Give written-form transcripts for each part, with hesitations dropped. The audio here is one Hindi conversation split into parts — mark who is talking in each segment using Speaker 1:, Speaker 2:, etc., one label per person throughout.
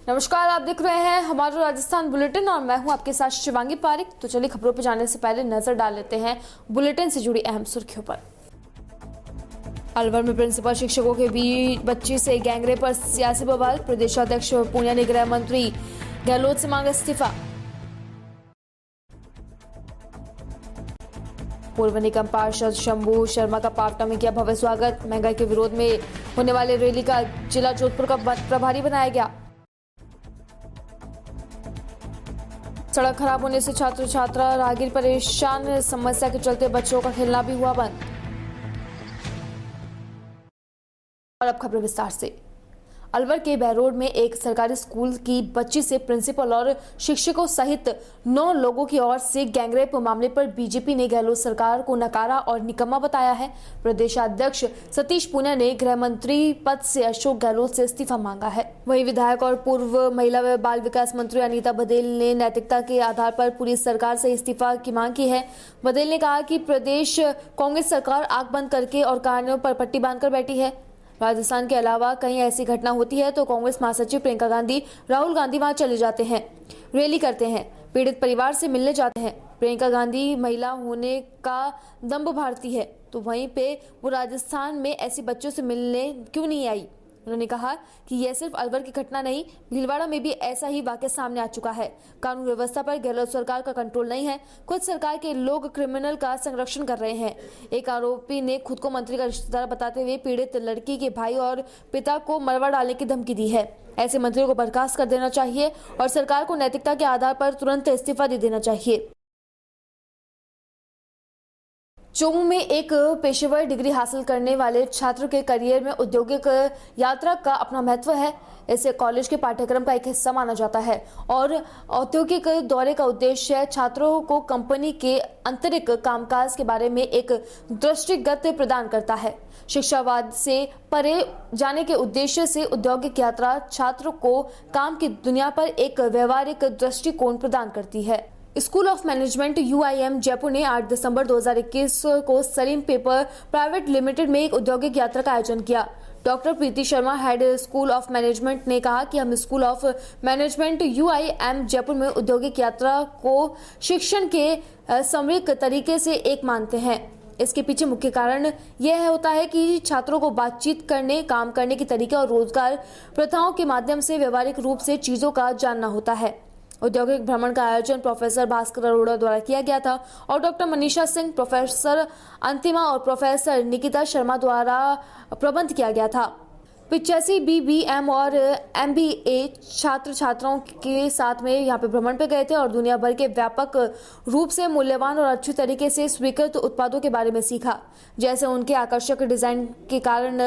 Speaker 1: नमस्कार, आप देख रहे हैं हमारा राजस्थान बुलेटिन और मैं हूं आपके साथ शिवांगी पारिक। तो चलिए खबरों पर जाने से पहले नजर डाल लेते हैं बुलेटिन से जुड़ी अहम सुर्खियों पर। अलवर में प्रिंसिपल शिक्षकों के बीच बच्ची से गैंगरेप पर सियासी बवाल। प्रदेशाध्यक्ष पूनिया ने गृह मंत्री गहलोत से मांगा इस्तीफा। पूर्व निगम पार्षद शंभू शर्मा का पावटा में किया भव्य स्वागत। महंगाई के विरोध में होने वाले रैली का जिला जोधपुर का प्रभारी बनाया गया। सड़क खराब होने से छात्र छात्रा राहगीर परेशान। समस्या के चलते बच्चों का खेलना भी हुआ बंद। और अब खबर विस्तार से। अलवर के बहरोड में एक सरकारी स्कूल की बच्ची से प्रिंसिपल और शिक्षकों सहित 9 लोगों की ओर से गैंगरेप मामले पर बीजेपी ने गहलोत सरकार को नकारा और निकम्मा बताया है। प्रदेशाध्यक्ष सतीश पूनिया ने गृह मंत्री पद से अशोक गहलोत से इस्तीफा मांगा है। वहीं विधायक और पूर्व महिला व बाल विकास मंत्री अनीता बघेल ने नैतिकता के आधार पर पूरी सरकार से इस्तीफा की मांग की है। बघेल ने कहा कि प्रदेश कांग्रेस सरकार आंख बंद करके और कहानियों पर पट्टी बांधकर बैठी है। राजस्थान के अलावा कहीं ऐसी घटना होती है तो कांग्रेस महासचिव प्रियंका गांधी, राहुल गांधी वहां चले जाते हैं, रैली करते हैं, पीड़ित परिवार से मिलने जाते हैं। प्रियंका गांधी महिला होने का दम्भ भारती है, तो वहीं पे वो राजस्थान में ऐसी बच्चों से मिलने क्यों नहीं आई। उन्होंने कहा कि यह सिर्फ अलवर की घटना नहीं, भीलवाड़ा में भी ऐसा ही वाकया सामने आ चुका है। कानून व्यवस्था पर गहलोत सरकार का कंट्रोल नहीं है। खुद सरकार के लोग क्रिमिनल का संरक्षण कर रहे हैं। एक आरोपी ने खुद को मंत्री का रिश्तेदार बताते हुए पीड़ित लड़की के भाई और पिता को मरवा डालने की धमकी दी है। ऐसे मंत्रियों को बर्खास्त कर देना चाहिए और सरकार को नैतिकता के आधार पर तुरंत इस्तीफा दे देना चाहिए। चोमू में एक पेशेवर डिग्री हासिल करने वाले छात्र के करियर में औद्योगिक यात्रा का अपना महत्व है। इसे कॉलेज के पाठ्यक्रम का एक हिस्सा माना जाता है और औद्योगिक दौरे का उद्देश्य छात्रों को कंपनी के आंतरिक कामकाज के बारे में एक दृष्टिगत प्रदान करता है। शिक्षावाद से परे जाने के उद्देश्य से औद्योगिक यात्रा छात्रों को काम की दुनिया पर एक व्यवहारिक दृष्टिकोण प्रदान करती है। School of management UIM Jaipur ने 8 दिसंबर 2021 को सलीम पेपर प्राइवेट लिमिटेड में एक औद्योगिक यात्रा का आयोजन किया। Doctor Preeti Sharma, head school of management, ने कहा कि हम school of management UIM Jaipur में औद्योगिक यात्रा को शिक्षण के समग्र तरीके से एक मानते हैं। इसके पीछे मुख्य कारण यह होता है कि छात्रों को बातचीत करने, काम करने के तरीके और रोजगार प्रथाओं के माध्यम से व्यवहारिक रूप से चीजों का जानना होता है। औद्योगिक भ्रमण का आयोजन प्रोफेसर भास्कर अरोड़ा द्वारा किया गया था और डॉक्टर मनीषा सिंह, प्रोफेसर अंतिमा और प्रोफेसर निकिता शर्मा द्वारा प्रबंध किया गया था। 85 BBM और MBA छात्र छात्राओं के साथ में यहाँ पे भ्रमण पे गए थे और दुनिया भर के व्यापक रूप से मूल्यवान और अच्छी तरीके से स्वीकृत उत्पादों के बारे में सीखा, जैसे उनके आकर्षक डिजाइन के कारण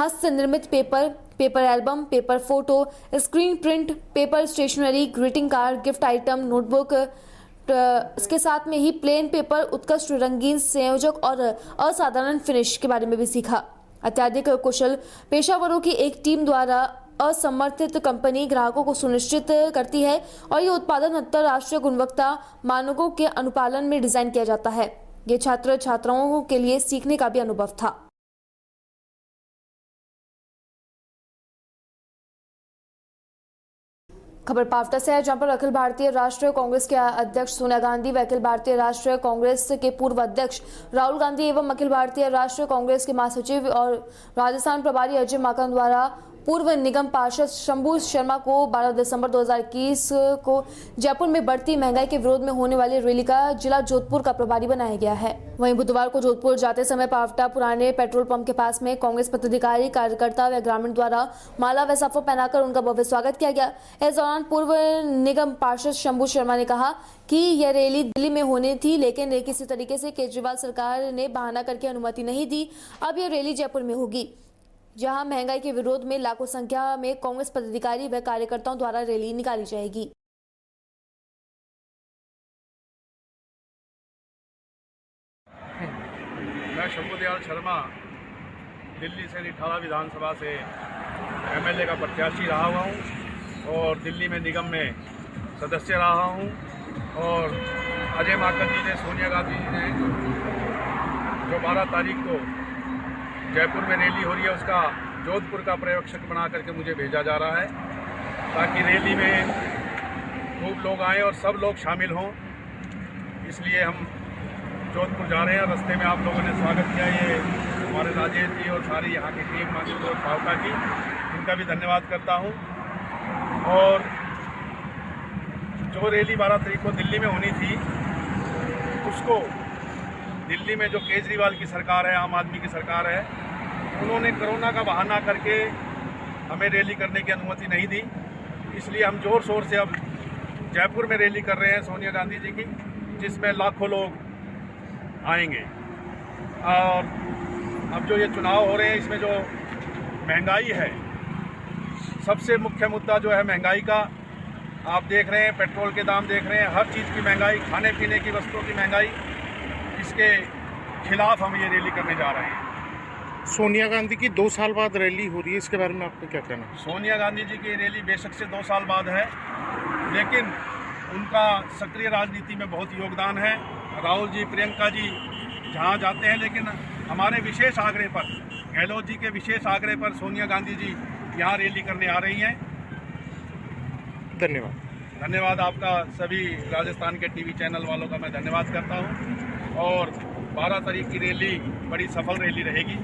Speaker 1: हस्त निर्मित paper album, paper photo, screen print, paper stationery, greeting card, gift item, notebook, इसके साथ में ही प्लेन पेपर, उत्कृष्ट रंगीन संयोजक और असाधारण फिनिश के बारे में भी सीखा। अत्यधिक कुशल पेशावरों की एक टीम द्वारा असमर्थित कंपनी ग्राहकों को सुनिश्चित करती है और ये उत्पादन अंतरराष्ट्रीय गुणवत्ता मानकों के अनुपालन में डिजाइन किया जाता है। ये छात्र छात्राओं के लिए सीखने का भी अनुभव था। खबर पावटा से है, जहां पर अखिल भारतीय राष्ट्रीय कांग्रेस के अध्यक्ष सोनिया गांधी व अखिल भारतीय राष्ट्रीय कांग्रेस के पूर्व अध्यक्ष राहुल गांधी एवं अखिल भारतीय राष्ट्रीय कांग्रेस के महासचिव और राजस्थान प्रभारी अजय माकन द्वारा पूर्व निगम पार्षद शंभू शर्मा को 12 दिसंबर 2021 को जयपुर में बढ़ती महंगाई के विरोध में होने वाली रैली का जिला जोधपुर का प्रभारी बनाया गया है। वहीं बुधवार को जोधपुर जाते समय पावटा पुराने पेट्रोल पंप के पास में कांग्रेस पदाधिकारी, कार्यकर्ता व ग्रामीण द्वारा माला व साफा पहनाकर उनका भव्य स्वागत किया गया। इस दौरान पूर्व निगम पार्षद शंभू शर्मा ने कहा कि यह रैली दिल्ली में होनी थी, लेकिन किसी तरीके से केजरीवाल सरकार ने बहाना करके अनुमति नहीं दी। अब यह रैली जयपुर में होगी, जहां महंगाई के विरोध में लाखों संख्या में कांग्रेस पदाधिकारी व कार्यकर्ताओं द्वारा रैली निकाली जाएगी।
Speaker 2: मैं शंभू दयाल शर्मा दिल्ली से 18 विधानसभा से MLA का प्रत्याशी रहा हुआ हूँ और दिल्ली में निगम में सदस्य रहा हूँ। और अजय माकन जी ने, सोनिया गांधी जी ने जो 12 तारीख को जयपुर में रैली हो रही है, उसका जोधपुर का पर्यवेक्षक बना करके मुझे भेजा जा रहा है। ताकि रैली में खूब लोग आएँ और सब लोग शामिल हों। इसलिए हम जोधपुर जा रहे हैं। रास्ते में आप लोगों ने स्वागत किया, ये हमारे राजेश जी और सारी यहाँ की टीम माननीय भावका की, इनका भी धन्यवाद करता हूँ। और जो रैली 12 तारीख को दिल्ली में होनी थी, उसको दिल्ली में जो केजरीवाल की सरकार है, आम आदमी की सरकार है, उन्होंने कोरोना का बहाना करके हमें रैली करने की अनुमति नहीं दी। इसलिए हम ज़ोर शोर से अब जयपुर में रैली कर रहे हैं सोनिया गांधी जी की, जिसमें लाखों लोग आएंगे। और अब जो ये चुनाव हो रहे हैं, इसमें जो महंगाई है, सबसे मुख्य मुद्दा जो है महंगाई का, आप देख रहे हैं, पेट्रोल के दाम देख रहे हैं, हर चीज़ की महंगाई, खाने पीने की वस्तुओं की महंगाई, इसके खिलाफ हम ये रैली करने जा रहे हैं।
Speaker 3: सोनिया गांधी की 2 साल बाद रैली हो रही है, इसके बारे में आपको क्या कहना है?
Speaker 2: सोनिया गांधी जी की रैली बेशक से 2 साल बाद है, लेकिन उनका सक्रिय राजनीति में बहुत योगदान है। राहुल जी, प्रियंका जी जहाँ जाते हैं, लेकिन हमारे विशेष आग्रह पर, गहलोत जी के विशेष आग्रह पर सोनिया गांधी जी यहाँ रैली करने आ रही हैं। धन्यवाद आपका, सभी राजस्थान के टीवी चैनल वालों का मैं धन्यवाद करता हूँ। और 12 तारीख की रैली बड़ी सफल रैली रहेगी।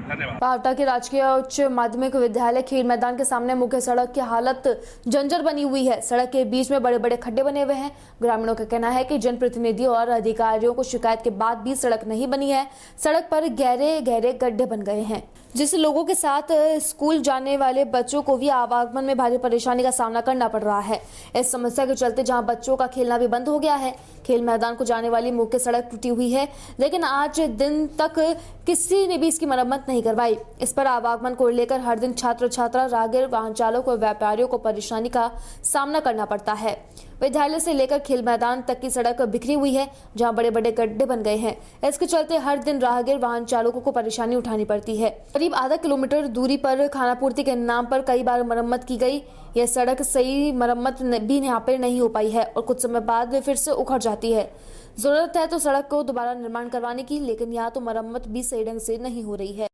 Speaker 2: धन्यवाद।
Speaker 1: पावटा के राजकीय उच्च माध्यमिक विद्यालय खेल मैदान के सामने मुख्य सड़क की हालत जर्जर बनी हुई है। सड़क के बीच में बड़े बड़े खड्डे बने हुए हैं। ग्रामीणों का कहना है कि जनप्रतिनिधियों और अधिकारियों को शिकायत के बाद भी सड़क नहीं बनी है। सड़क पर गहरे गहरे गड्ढे बन गए हैं, जिससे लोगों के साथ स्कूल जाने वाले बच्चों को भी आवागमन में भारी परेशानी का सामना करना पड़ रहा है। इस समस्या के चलते जहां बच्चों का खेलना भी बंद हो गया है, खेल मैदान को जाने वाली मुख्य सड़क टूटी हुई है, लेकिन आज दिन तक किसी ने भी इसकी मरम्मत नहीं करवाई। इस पर आवागमन को लेकर हर दिन छात्र छात्रा, राहगीर, वाहन चालक और व्यापारियों को परेशानी का सामना करना पड़ता है। विद्यालय से लेकर खेल मैदान तक की सड़क बिखरी हुई है, जहां बड़े बड़े गड्ढे बन गए हैं। इसके चलते हर दिन राहगीर, वाहन चालकों को परेशानी उठानी पड़ती है। करीब आधा किलोमीटर दूरी पर खानापूर्ति के नाम पर कई बार मरम्मत की गई। यह सड़क सही मरम्मत भी यहाँ पर नहीं हो पाई है और कुछ समय बाद फिर से उखड़ जाती है। जरूरत है तो सड़क को दोबारा निर्माण करवाने की, लेकिन यहाँ तो मरम्मत भी सही ढंग से नहीं हो रही है।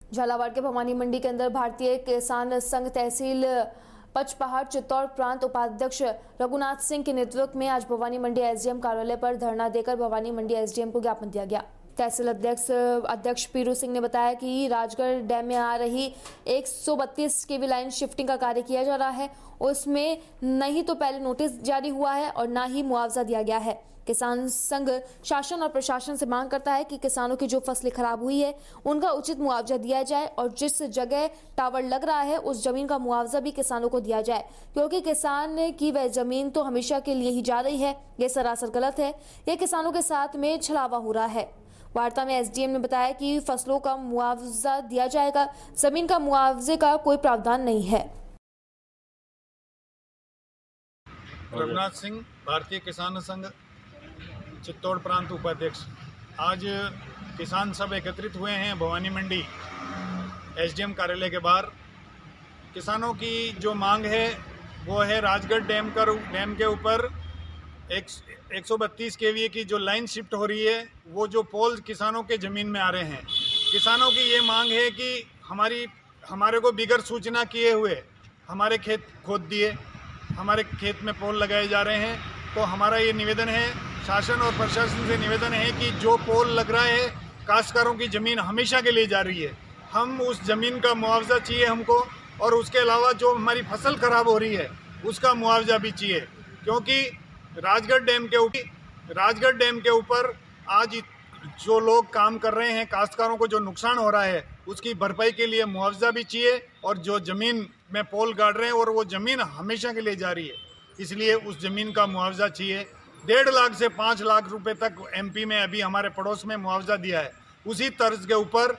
Speaker 1: झालावाड़ के भवानी मंडी के अंदर भारतीय किसान संघ तहसील पचपहाड़ चित्तौड़ प्रांत उपाध्यक्ष रघुनाथ सिंह के नेतृत्व में आज भवानी मंडी एसडीएम कार्यालय पर धरना देकर भवानी मंडी एसडीएम को ज्ञापन दिया गया। तहसील अध्यक्ष पीरू सिंह ने बताया कि राजगढ़ डैम में आ रही 132 केवी लाइन शिफ्टिंग का कार्य किया जा रहा है। उसमें नहीं तो पहले नोटिस जारी हुआ है और न ही मुआवजा दिया गया है। किसान संघ शासन और प्रशासन से मांग करता है कि किसानों की जो फसलें खराब हुई है, उनका उचित मुआवजा दिया जाए और जिस जगह टावर लग रहा है उस जमीन का मुआवजा भी किसानों को दिया जाए, क्योंकि किसान की वह जमीन तो हमेशा के लिए ही जा रही है। ये सरासर गलत है। यह किसानों के साथ में छलावा हो रहा है। वार्ता में एसडीएम ने बताया कि फसलों का मुआवजा दिया जाएगा, जमीन का मुआवजे का कोई प्रावधान नहीं है।
Speaker 4: रघुनाथ सिंह, भारतीय किसान संघ चित्तौड़ प्रांत उपाध्यक्ष। आज किसान सब एकत्रित हुए हैं भवानी मंडी एसडीएम कार्यालय के बाहर। किसानों की जो मांग है वो है राजगढ़ डैम के ऊपर 132 केवीए की जो लाइन शिफ्ट हो रही है, वो जो पोल किसानों के ज़मीन में आ रहे हैं। किसानों की ये मांग है कि हमारे को बिगर सूचना किए हुए हमारे खेत खोद दिए, हमारे खेत में पोल लगाए जा रहे हैं। तो हमारा ये निवेदन है, शासन और प्रशासन से निवेदन है कि जो पोल लग रहा है, काश्तकारों की ज़मीन हमेशा के लिए जा रही है, हम उस ज़मीन का मुआवजा चाहिए हमको, और उसके अलावा जो हमारी फसल खराब हो रही है उसका मुआवजा भी चाहिए। क्योंकि राजगढ़ डैम के ऊपर आज जो लोग काम कर रहे हैं, काश्तकारों को जो नुकसान हो रहा है उसकी भरपाई के लिए मुआवजा भी चाहिए, और जो ज़मीन में पोल गाड़ रहे हैं और वो ज़मीन हमेशा के लिए जा रही है, इसलिए उस ज़मीन का मुआवजा चाहिए। 1.5 लाख से 5 लाख रुपए तक एमपी में अभी हमारे पड़ोस में मुआवजा दिया है। उसी तर्ज के ऊपर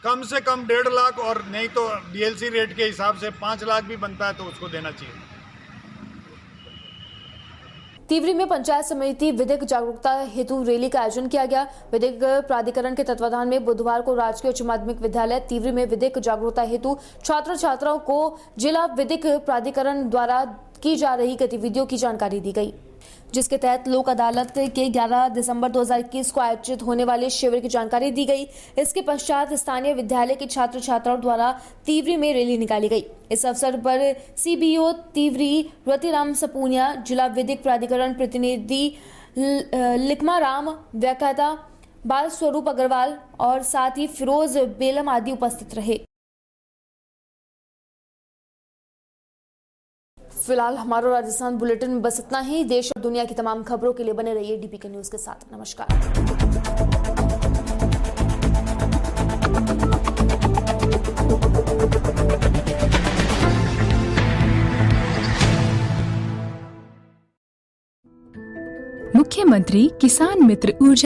Speaker 4: कम से कम 1.5 लाख और नहीं तो डीएलसी रेट के हिसाब से 5 लाख भी बनता है तो उसको देना चाहिए।
Speaker 1: तिवरी में पंचायत समिति विधिक जागरूकता हेतु रैली का आयोजन किया गया। विधिक प्राधिकरण के तत्वाधान में बुधवार को राजकीय उच्च माध्यमिक विद्यालय तिवरी में विधिक जागरूकता हेतु छात्र छात्राओं को जिला विधिक प्राधिकरण द्वारा की जा रही गतिविधियों की जानकारी दी गई। जिसके तहत लोक अदालत के 11 दिसंबर 2021 को आयोजित होने वाले शिविर की जानकारी दी गई। इसके पश्चात स्थानीय विद्यालय के छात्र छात्राओं द्वारा तिवरी में रैली निकाली गई। इस अवसर पर सीबीओ तिवरी रतिराम सपूनिया, जिला विधिक प्राधिकरण प्रतिनिधि लिखमाराम व्याख्याता बाल स्वरूप अग्रवाल और साथ ही फिरोज बेलम आदि उपस्थित रहे। फिलहाल हमारा राजस्थान बुलेटिन में बस इतना ही। देश और दुनिया की तमाम खबरों के लिए बने रहिए डीपीके न्यूज के साथ। नमस्कार।
Speaker 5: मुख्यमंत्री किसान मित्र ऊर्जा